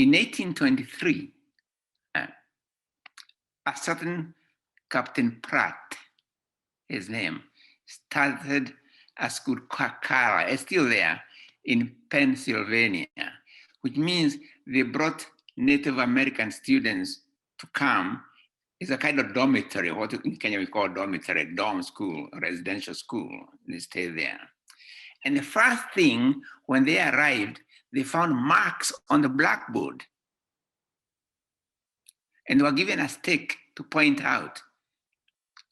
In 1823, a certain Captain Pratt, his name, started a school called Cara. It's still there in Pennsylvania, which means they brought Native American students to come. It's a kind of dormitory, what in Kenya we call dormitory, dorm school, residential school. They stay there. And the first thing, when they arrived, they found marks on the blackboard. And they were given a stick to point out.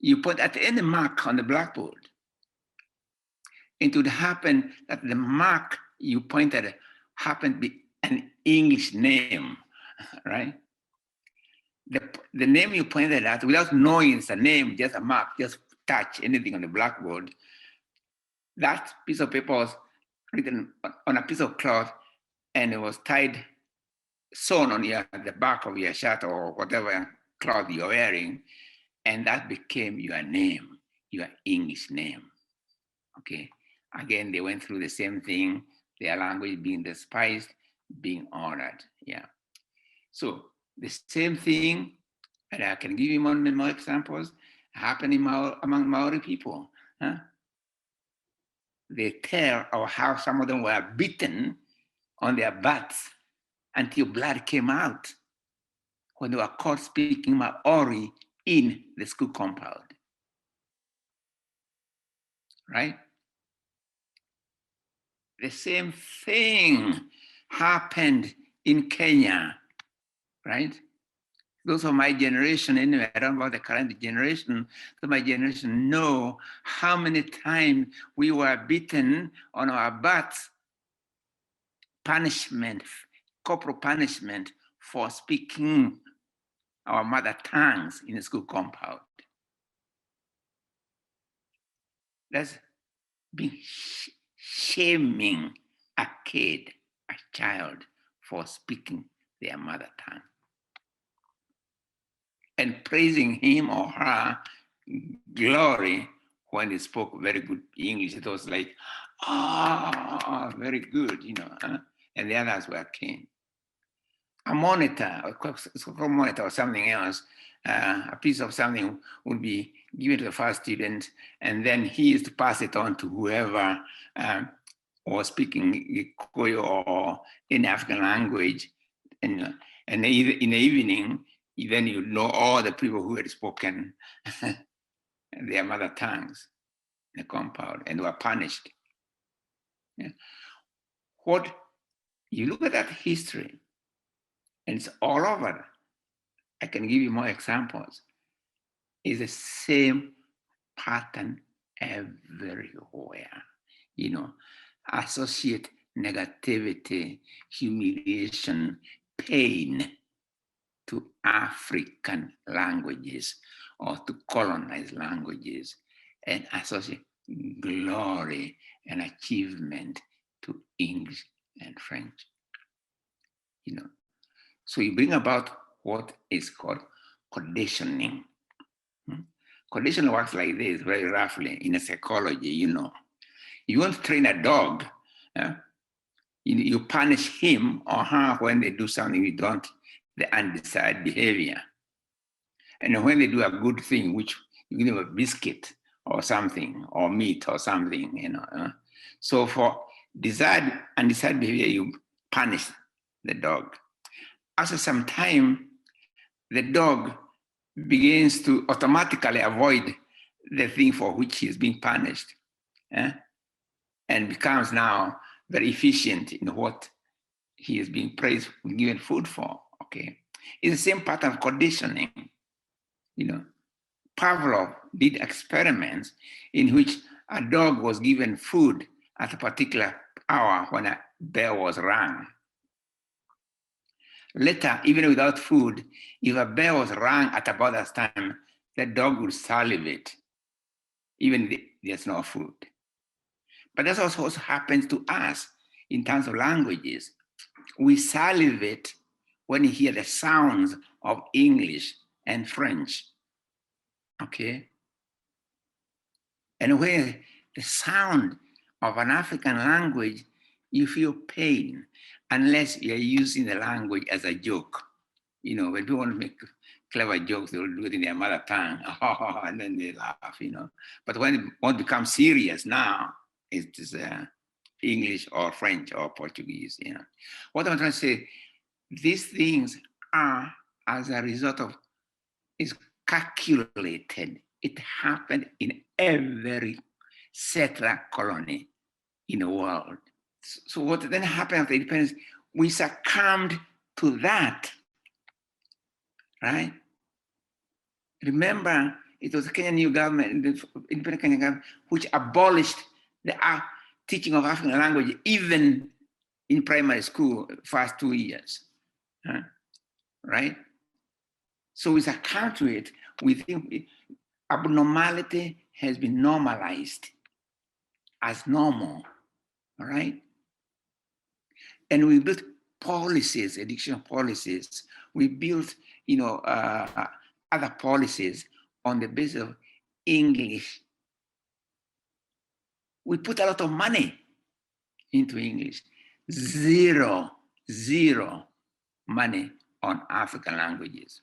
You put at any mark on the blackboard, it would happen that the mark you pointed happened to be an English name, right? The name you pointed at, without knowing it's a name, just a mark, just touch anything on the blackboard, that piece of paper was written on a piece of cloth and it was tied, sewn on the back of your shirt or whatever cloth you're wearing, and that became your name, your English name, okay? Again, they went through the same thing, their language being despised, being honored, yeah. So the same thing, and I can give you more examples, happening among Maori people. Huh? They tell of how some of them were beaten on their butts until blood came out when they were caught speaking Maori in the school compound, right? The same thing happened in Kenya, right? Those of my generation, anyway, I don't know about the current generation, but my generation know how many times we were beaten on our butts, punishment, corporal punishment for speaking our mother tongues in the school compound. That's being shaming a kid, a child, for speaking their mother tongue. And praising him or her glory when they spoke very good English. It was like, very good, you know. And the others were king. A monitor, a monitor or something else, a piece of something would be given to the first student, and then he is to pass it on to whoever was speaking Kikuyu or in African language. And in the evening, then you know all the people who had spoken their mother tongues in the compound and were punished. Yeah. What you look at that history, and it's all over. I can give you more examples. It's the same pattern everywhere. You know, associate negativity, humiliation, pain to African languages or to colonized languages, and associate glory and achievement to English and French. You know, so you bring about what is called conditioning. Conditioning works like this, very roughly, in a psychology, you know. You want to train a dog, you punish him or her when they do something you don't, the undesired behavior. And when they do a good thing, which you give them a biscuit or something, or meat or something, you know. So for desired, undesired behavior, you punish the dog. After some time, the dog begins to automatically avoid the thing for which he is being punished, and becomes now very efficient in what he is being praised, given food for, okay? It's the same pattern of conditioning. You know, Pavlov did experiments in which a dog was given food at a particular hour when a bell was rung. Later, even without food, if a bell was rung at about that time, the dog would salivate, even if there's no food. But that's also what happens to us in terms of languages. We salivate when we hear the sounds of English and French, okay? And when the sound of an African language, you feel pain. unless you're using the language as a joke. You know, when people want to make clever jokes, they'll do it in their mother tongue, and then they laugh, you know. But when it won't become serious now, it is English or French or Portuguese, you know. What I'm trying to say, these things are as a result of, is calculated. It happened in every settler colony in the world. So what then happened after independence, we succumbed to that, right? Remember, it was the Kenyan new government, the independent Kenyan government, which abolished the teaching of African language, even in primary school, first 2 years, right? So we succumb to it. We think abnormality has been normalized as normal, all right? And we built policies, educational policies. We built, you know, other policies on the basis of English. We put a lot of money into English. Zero money on African languages.